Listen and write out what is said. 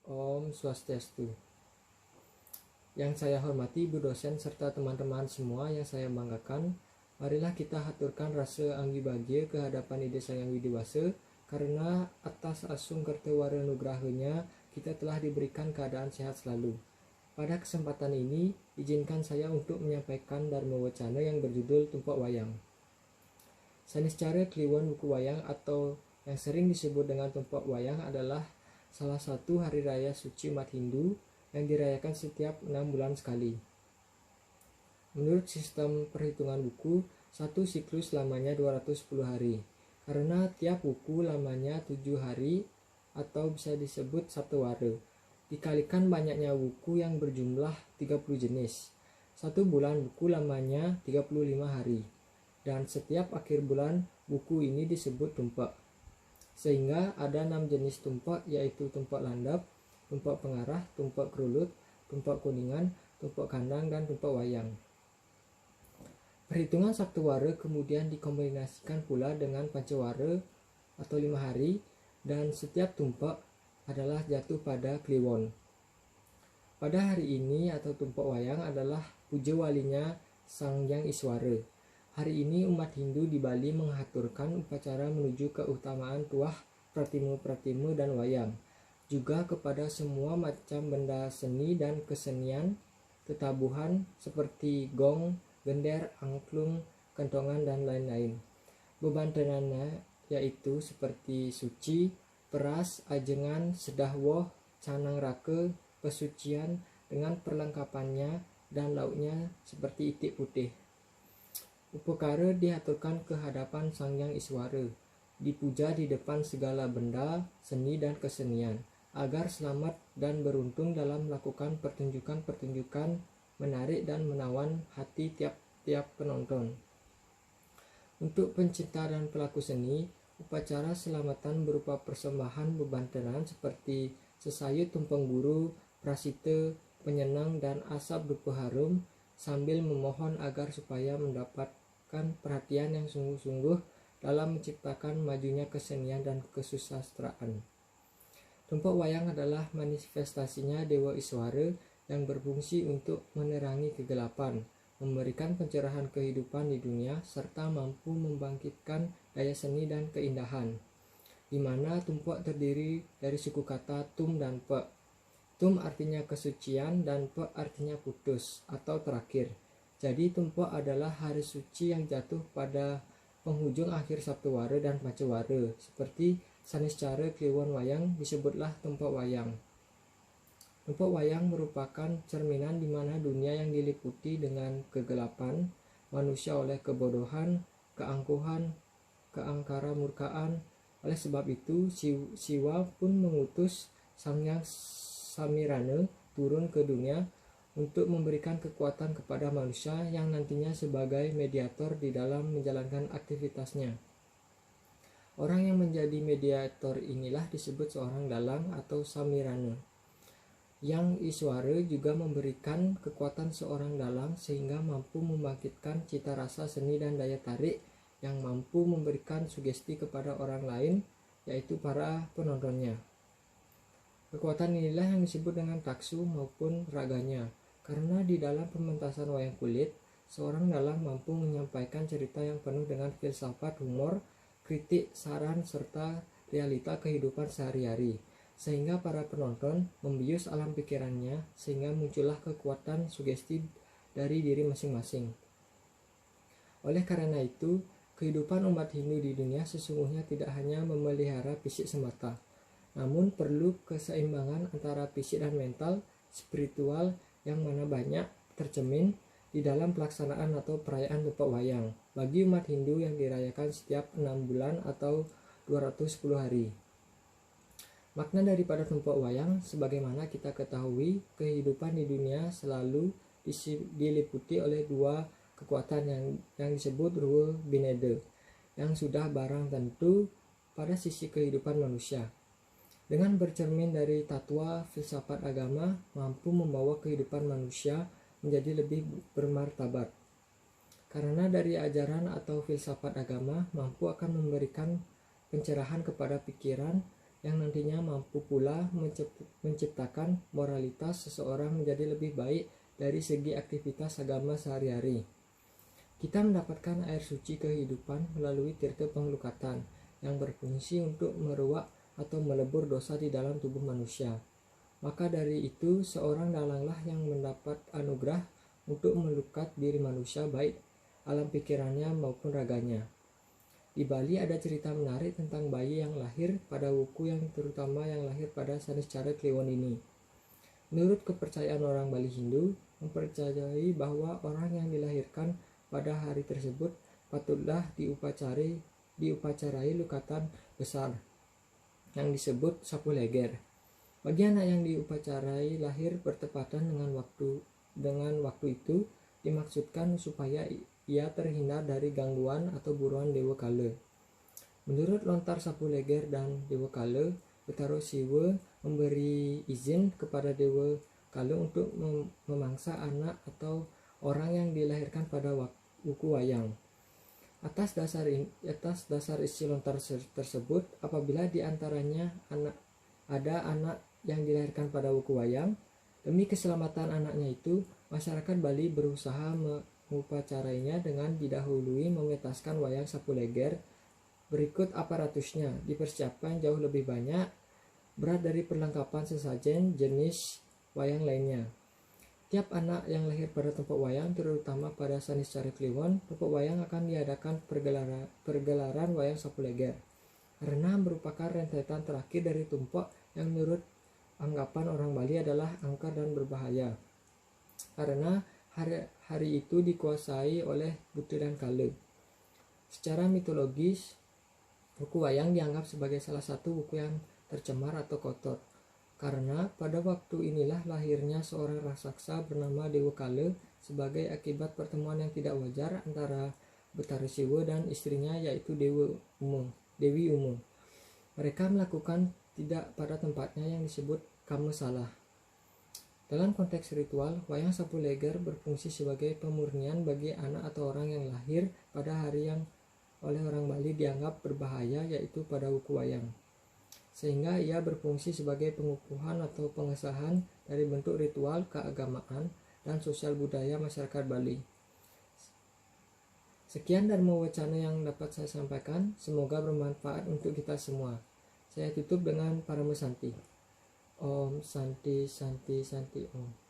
Om Swastiastu. Yang saya hormati Bu dosen serta teman-teman semua yang saya banggakan, marilah kita haturkan rasa anggi bahagia ke hadapan Ide Sang Yang Widewasa, karena atas asung kertewara nugrahanya kita telah diberikan keadaan sehat selalu. Pada kesempatan ini, izinkan saya untuk menyampaikan Dharma Wacana yang berjudul Tumpak Wayang. Saniscara Kliwon buku wayang atau yang sering disebut dengan Tumpak Wayang adalah salah satu hari raya suci umat Hindu yang dirayakan setiap 6 bulan sekali. Menurut sistem perhitungan buku, satu siklus lamanya 210 hari. Karena tiap buku lamanya 7 hari atau bisa disebut saptawara, dikalikan banyaknya buku yang berjumlah 30 jenis. Satu bulan buku lamanya 35 hari. Dan setiap akhir bulan buku ini disebut tumpak. Sehingga ada 6 jenis tumpak, yaitu tumpak landap, tumpak pengarah, tumpak kerulut, tumpak kuningan, tumpak kandang, dan tumpak wayang. Perhitungan saptawara kemudian dikombinasikan pula dengan pancawara atau 5 hari, dan setiap tumpak adalah jatuh pada Kliwon. Pada hari ini atau tumpak wayang adalah puja walinya Sang Hyang Iswara. Hari ini umat Hindu di Bali menghaturkan upacara menuju keutamaan tuah pratimu-pratimu dan wayang, juga kepada semua macam benda seni dan kesenian tetabuhan seperti gong, gender, angklung, kentongan, dan lain-lain. Bebantenannya yaitu seperti suci, peras, ajengan, sedahwoh, canang raka, pesucian dengan perlengkapannya, dan lauknya seperti itik putih. Upakara diaturkan ke hadapan Sang Hyang Iswara, dipuja di depan segala benda, seni dan kesenian, agar selamat dan beruntung dalam melakukan pertunjukan-pertunjukan menarik dan menawan hati tiap-tiap penonton. Untuk pencinta dan pelaku seni, upacara selamatan berupa persembahan bebantenan seperti sesayut tumpeng guru, prasita, penyenang, dan asap dupa harum, sambil memohon agar supaya mendapatkan perhatian yang sungguh-sungguh dalam menciptakan majunya kesenian dan kesusastraan. Tumpak wayang adalah manifestasinya Dewa Iswara yang berfungsi untuk menerangi kegelapan, memberikan pencerahan kehidupan di dunia, serta mampu membangkitkan daya seni dan keindahan, di mana tumpak terdiri dari suku kata tum dan pe. Tum artinya kesucian dan pe artinya putus atau terakhir. Jadi tumpak adalah hari suci yang jatuh pada penghujung akhir saptawara dan pancawara. Seperti saniscara Kliwon wayang disebutlah tumpak wayang. Tumpak wayang merupakan cerminan di mana dunia yang diliputi dengan kegelapan, manusia oleh kebodohan, keangkuhan, keangkara murkaan. Oleh sebab itu, Siwa pun mengutus Sang Hyang Samirana turun ke dunia untuk memberikan kekuatan kepada manusia yang nantinya sebagai mediator di dalam menjalankan aktivitasnya. Orang yang menjadi mediator inilah disebut seorang dalang atau Samirana. Yang Iswara juga memberikan kekuatan seorang dalang sehingga mampu membangkitkan cita rasa seni dan daya tarik yang mampu memberikan sugesti kepada orang lain, yaitu para penontonnya. Kekuatan inilah yang disebut dengan taksu maupun raganya, karena di dalam pementasan wayang kulit, seorang dalang mampu menyampaikan cerita yang penuh dengan filsafat, humor, kritik, saran, serta realita kehidupan sehari-hari, sehingga para penonton membius alam pikirannya sehingga muncullah kekuatan sugesti dari diri masing-masing. Oleh karena itu, kehidupan umat Hindu di dunia sesungguhnya tidak hanya memelihara fisik semata, namun perlu keseimbangan antara fisik dan mental, spiritual yang mana banyak tercermin di dalam pelaksanaan atau perayaan tumpak wayang bagi umat Hindu yang dirayakan setiap 6 bulan atau 210 hari. Makna daripada tumpak wayang, sebagaimana kita ketahui, kehidupan di dunia selalu diliputi oleh dua kekuatan yang disebut ruh bineda, yang sudah barang tentu pada sisi kehidupan manusia. Dengan bercermin dari tatwa filsafat agama, mampu membawa kehidupan manusia menjadi lebih bermartabat. Karena dari ajaran atau filsafat agama mampu akan memberikan pencerahan kepada pikiran yang nantinya mampu pula menciptakan moralitas seseorang menjadi lebih baik dari segi aktivitas agama sehari-hari. Kita mendapatkan air suci kehidupan melalui tirta penglukatan yang berfungsi untuk meruak atau melebur dosa di dalam tubuh manusia. Maka dari itu seorang dalanglah yang mendapat anugerah untuk melukat diri manusia baik alam pikirannya maupun raganya. Di Bali ada cerita menarik tentang bayi yang lahir pada wuku yang terutama yang lahir pada Saniscara Kliwon ini. Menurut kepercayaan orang Bali Hindu, mempercayai bahwa orang yang dilahirkan pada hari tersebut patutlah diupacarai lukatan besar yang disebut sapu leger. Bagi anak yang diupacarai lahir bertepatan dengan waktu itu dimaksudkan supaya ia terhindar dari gangguan atau buruan Dewa Kala. Menurut lontar sapu leger dan Dewa Kala, Betaro Siwa memberi izin kepada Dewa Kala untuk memangsa anak atau orang yang dilahirkan pada wuku wayang. Atas dasar isi lontar tersebut, apabila di antaranya ada anak yang dilahirkan pada wuku wayang, demi keselamatan anaknya itu, masyarakat Bali berusaha mengupacarainya dengan didahului memetaskan wayang sapu leger. Berikut aparatusnya, dipersiapkan jauh lebih banyak, berat dari perlengkapan sesajen jenis wayang lainnya. Tiap anak yang lahir pada tempat wayang, terutama pada Saniscara Kliwon, tempat wayang akan diadakan pergelaran wayang sapu leger, karena merupakan rentetan terakhir dari tumpak yang menurut anggapan orang Bali adalah angker dan berbahaya, karena hari itu dikuasai oleh butiran Kala. Secara mitologis, wuku wayang dianggap sebagai salah satu wuku yang tercemar atau kotor, karena pada waktu inilah lahirnya seorang raksasa bernama Dewa Kala sebagai akibat pertemuan yang tidak wajar antara Betara Siwa dan istrinya yaitu Dewi Umo. Mereka melakukan tidak pada tempatnya yang disebut kama salah. Dalam konteks ritual, wayang sapu leger berfungsi sebagai pemurnian bagi anak atau orang yang lahir pada hari yang oleh orang Bali dianggap berbahaya, yaitu pada wuku wayang, sehingga ia berfungsi sebagai pengukuhan atau pengesahan dari bentuk ritual keagamaan dan sosial budaya masyarakat Bali. Sekian Dharma Wacana yang dapat saya sampaikan, semoga bermanfaat untuk kita semua. Saya tutup dengan Parama Santi. Om Santi Santi Santi Om.